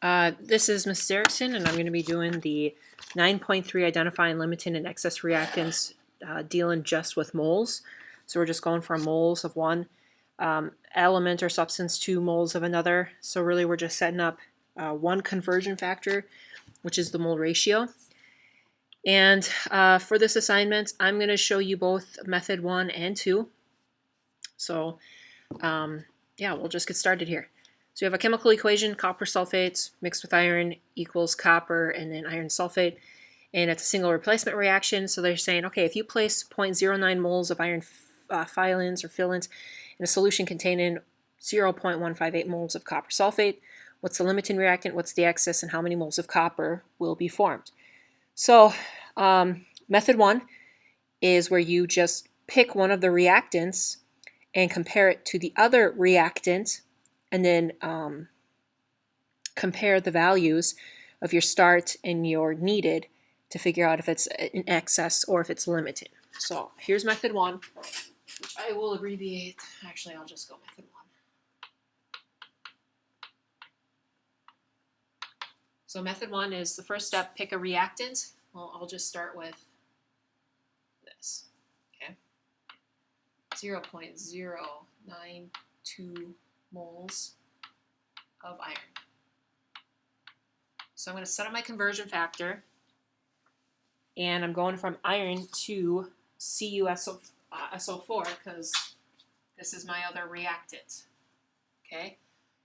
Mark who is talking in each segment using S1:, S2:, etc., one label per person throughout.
S1: This is Mrs. Erickson, and I'm going to be doing the 9.3 identifying limiting and excess reactants, dealing just with moles. So we're just going from moles of one element or substance to moles of another. So really we're just setting up one conversion factor, which is the mole ratio. And for this assignment, I'm going to show you both method 1 and 2. So yeah, we'll just get started here. So you have a chemical equation, copper sulfate mixed with iron equals copper and then iron sulfate. And it's a single replacement reaction. So they're saying, okay, if you place 0.09 moles of iron filings or fillings in a solution containing 0.158 moles of copper sulfate, what's the limiting reactant, what's the excess, and how many moles of copper will be formed? So method 1 is where you just pick one of the reactants and compare it to the other reactant, and then compare the values of your start and your needed to figure out if it's in excess or if it's limited. So here's method 1, which I will abbreviate. Actually, I'll just go method 1. So method 1 is the first step, pick a reactant. Well, I'll just start with this, okay? 0.092 moles of iron. So I'm going to set up my conversion factor, and I'm going from iron to CuSO4 because this is my other reactant. Okay,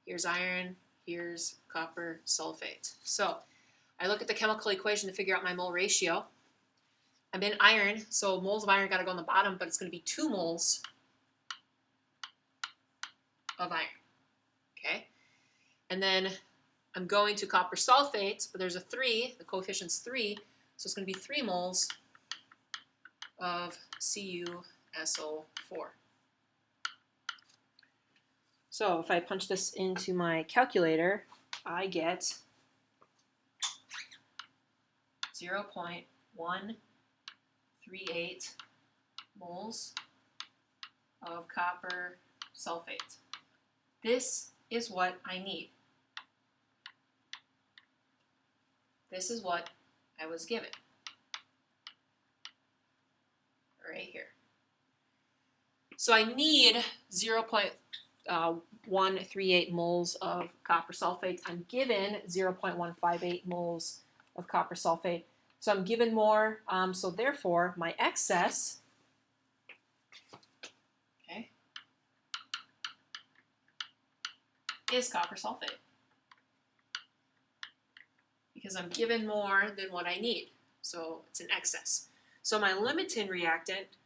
S1: here's iron, here's copper sulfate. So I look at the chemical equation to figure out my mole ratio. I'm in iron, so moles of iron got to go on the bottom, but it's going to be 2 moles of iron. Okay, and then I'm going to copper sulfate, but there's a 3, the coefficient's 3, so it's going to be 3 moles of CuSO4. So if I punch this into my calculator, I get 0.138 moles of copper sulfate. This is what I need. This is what I was given right here. So I need 0.138 moles of copper sulfate. I'm given 0.158 moles of copper sulfate. So I'm given more, so therefore my excess, okay, is copper sulfate, because I'm given more than what I need. So it's an excess. So my limiting reactant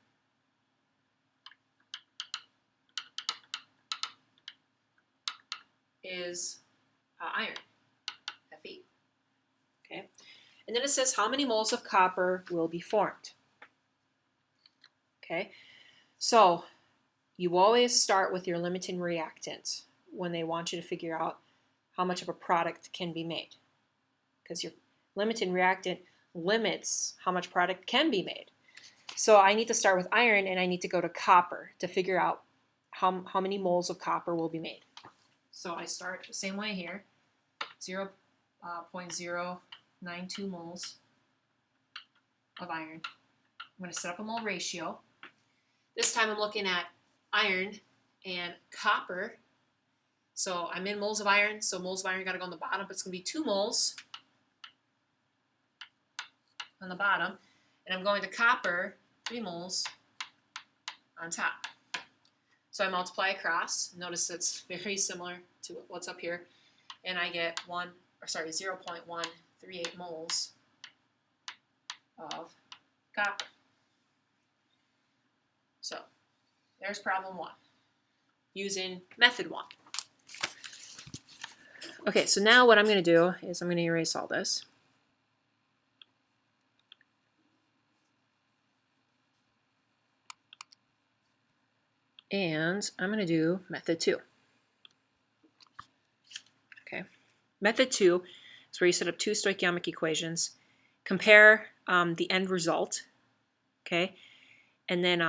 S1: is iron, Fe. Okay, and then it says how many moles of copper will be formed. Okay, so you always start with your limiting reactant when they want you to figure out how much of a product can be made, because your limiting reactant limits how much product can be made. So I need to start with iron, and I need to go to copper to figure out how many moles of copper will be made. So I start the same way here, 0.092 moles of iron. I'm going to set up a mole ratio. This time I'm looking at iron and copper. So I'm in moles of iron, so moles of iron got to go on the bottom, but it's going to be 2 moles on the bottom. And I'm going to copper, 3 moles on top. So I multiply across. Notice it's very similar to what's up here. And I get 0.138 moles of copper. So there's problem 1, using method 1. Okay, so now what I'm going to do is I'm going to erase all this. And I'm going to do method 2. Okay, method 2 is where you set up 2 stoichiometric equations, compare the end result, okay, and then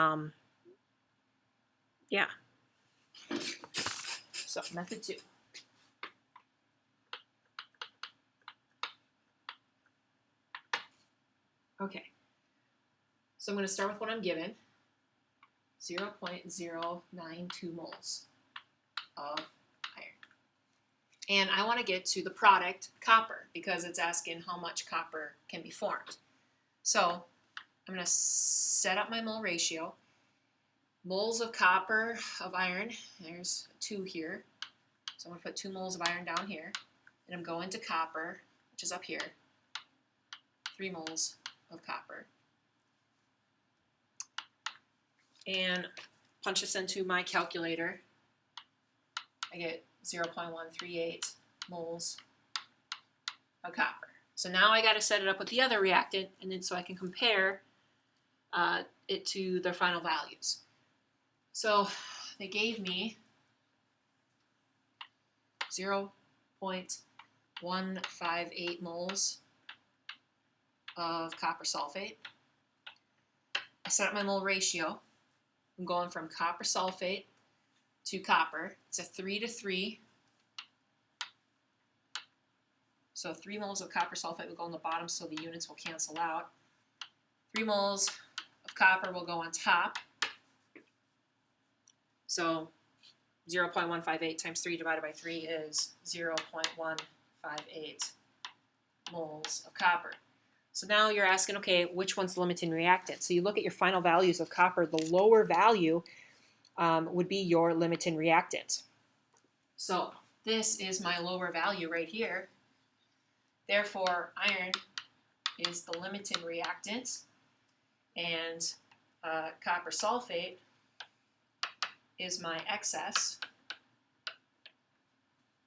S1: yeah. So method 2. Okay, so I'm going to start with what I'm given, 0.092 moles of iron. And I want to get to the product, copper, because it's asking how much copper can be formed. So I'm going to set up my mole ratio. Moles of copper, of iron, there's 2 here. So I'm going to put 2 moles of iron down here. And I'm going to copper, which is up here, 3 moles of copper. And punch this into my calculator. I get 0.138 moles of copper. So now I got to set it up with the other reactant, and then so I can compare it to their final values. So they gave me 0.158 moles of copper sulfate. I set up my mole ratio. I'm going from copper sulfate to copper. It's a 3:3. So 3 moles of copper sulfate will go on the bottom so the units will cancel out. 3 moles of copper will go on top. So 0.158 times 3 divided by 3 is 0.158 moles of copper. So now you're asking, okay, which one's the limiting reactant? So you look at your final values of copper. The lower value would be your limiting reactant. So this is my lower value right here. Therefore, iron is the limiting reactant, and copper sulfate is my excess.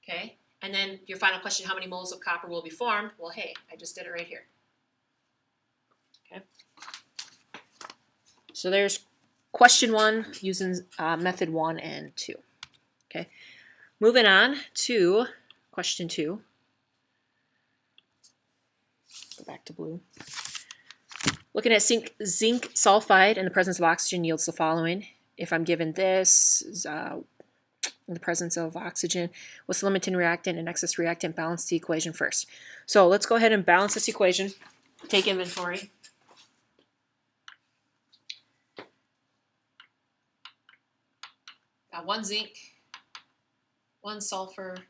S1: Okay, and then your final question, how many moles of copper will be formed? Well, hey, I just did it right here. Okay, so there's question 1 using method 1 and 2. Okay, moving on to question 2. Go back to blue. Looking at zinc sulfide in the presence of oxygen yields the following. If I'm given this, in the presence of oxygen, what's the limiting reactant and excess reactant? Balance the equation first. So let's go ahead and balance this equation. Take inventory. Got 1 zinc, 1 sulfur,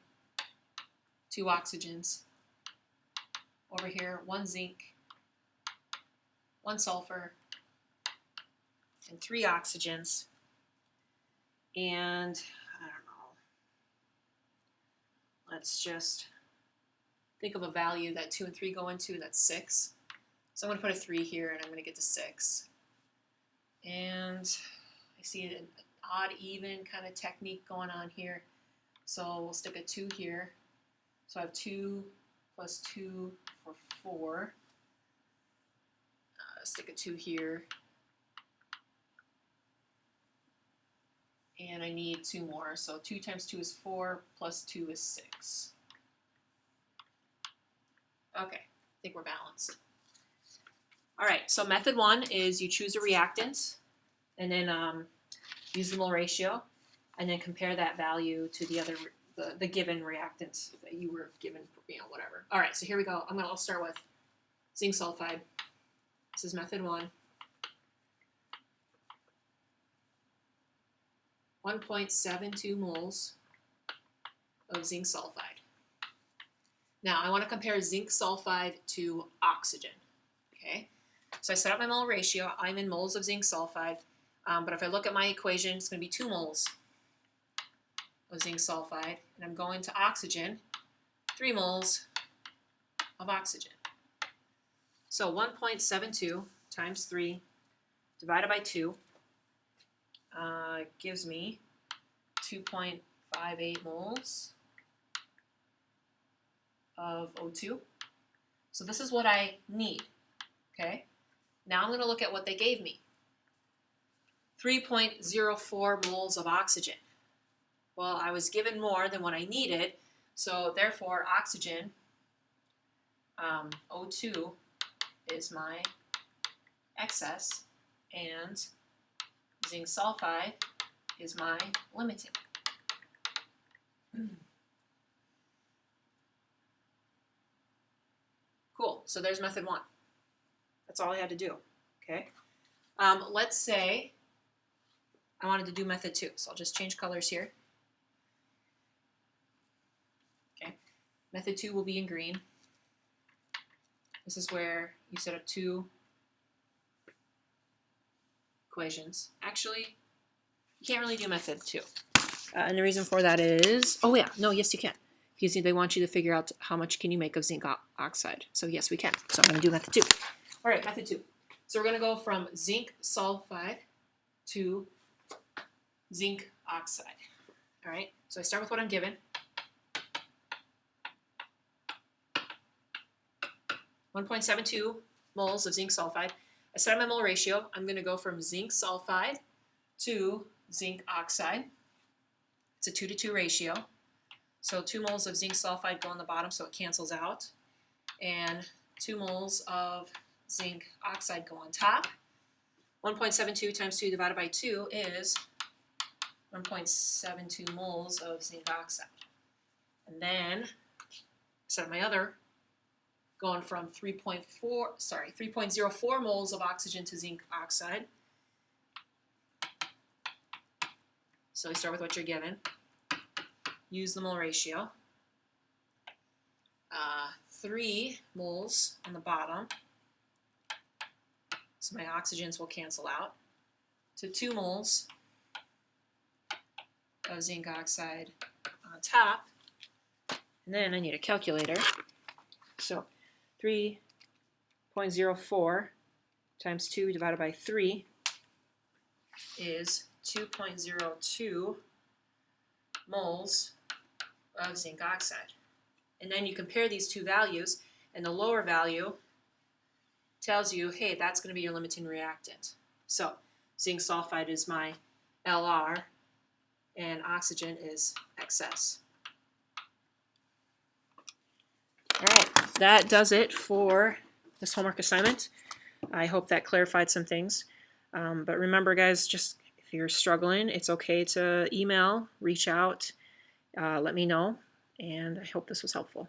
S1: 2 oxygens. Over here, 1 zinc, 1 sulfur, and 3 oxygens. And I don't know, let's just think of a value that 2 and 3 go into. That's 6. So I'm going to put a 3 here, and I'm going to get to 6. And I see an odd even kind of technique going on here. So we'll stick a 2 here. So I have 2 plus 2 for 4. Stick a 2 here. And I need 2 more. So 2 times 2 is 4, plus 2 is 6. Okay, I think we're balanced. All right, so method 1 is you choose a reactant, and then use the mole ratio, and then compare that value to the other, the given reactant that you were given, whatever. All right, so here we go. I'll start with zinc sulfide. This is method 1. 1.72 moles of zinc sulfide. Now I want to compare zinc sulfide to oxygen. Okay, so I set up my mole ratio. I'm in moles of zinc sulfide, but if I look at my equation, it's going to be 2 moles of zinc sulfide, and I'm going to oxygen, 3 moles of oxygen. So 1.72 times 3 divided by 2 gives me 2.58 moles of O2. So this is what I need, okay? Now I'm going to look at what they gave me. 3.04 moles of oxygen. Well, I was given more than what I needed, so therefore oxygen, O2, is my excess, and zinc sulfide is my limiting. Cool, so there's method 1. That's all I had to do. Okay. Let's say I wanted to do method 2, so I'll just change colors here. Okay. Method 2 will be in green. This is where you set up 2 equations. Actually, you can't really do method 2. And the reason for that is, oh yeah, no, yes you can. Because they want you to figure out how much can you make of zinc oxide. So yes, we can. So I'm going to do method 2. All right, method 2. So we're going to go from zinc sulfide to zinc oxide. All right, so I start with what I'm given. 1.72 moles of zinc sulfide. I set my mole ratio. I'm going to go from zinc sulfide to zinc oxide. It's a 2-to-2 ratio. So 2 moles of zinc sulfide go on the bottom, so it cancels out. And 2 moles of zinc oxide go on top. 1.72 times 2 divided by 2 is 1.72 moles of zinc oxide. And then set my other, going from 3.04 moles of oxygen to zinc oxide. So we start with what you're given. Use the mole ratio. 3 moles on the bottom. So my oxygens will cancel out. To 2 moles of zinc oxide on top. And then I need a calculator. So 3.04 times 2 divided by 3 is 2.02 moles of zinc oxide. And then you compare these two values, and the lower value tells you, hey, that's going to be your limiting reactant. So zinc sulfide is my LR, and oxygen is XS. All right, that does it for this homework assignment. I hope that clarified some things. But remember, guys, just if you're struggling, it's okay to email, reach out, let me know, and I hope this was helpful.